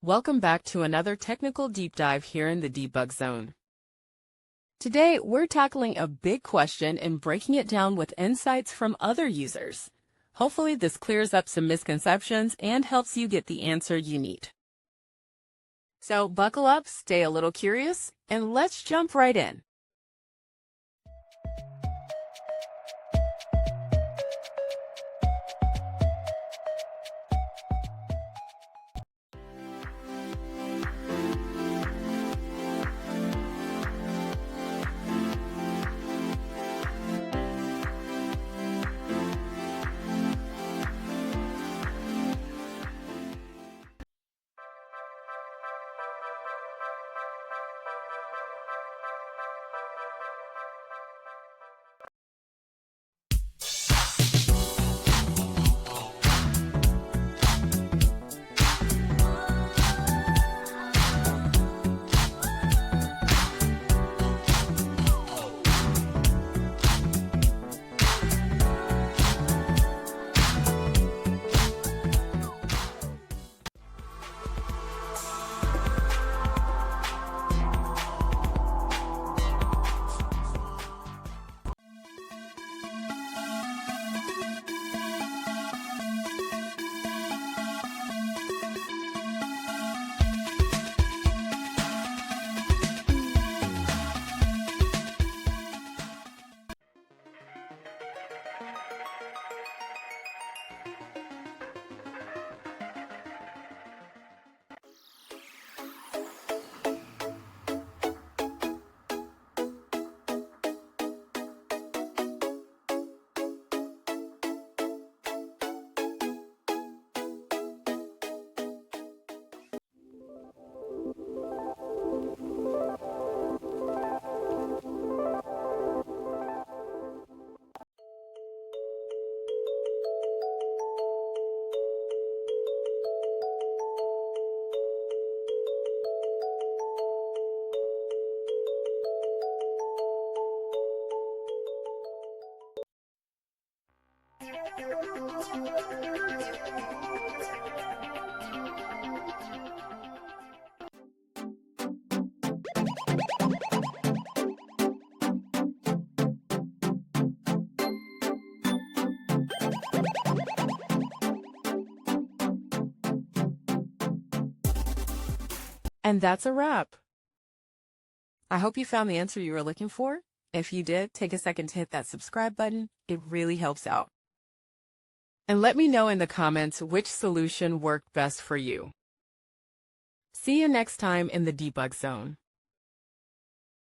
Welcome back to another technical deep dive here in the debug zone. Today, we're tackling a big question and breaking it down with insights from other users. Hopefully, this clears up some misconceptions and helps you get the answer you need. So buckle up, stay a little curious, and let's jump right in. And that's a wrap. I hope you found the answer you were looking for. If you did, take a second to hit that subscribe button. It really helps out. And let me know in the comments which solution worked best for you. See you next time in the debug zone.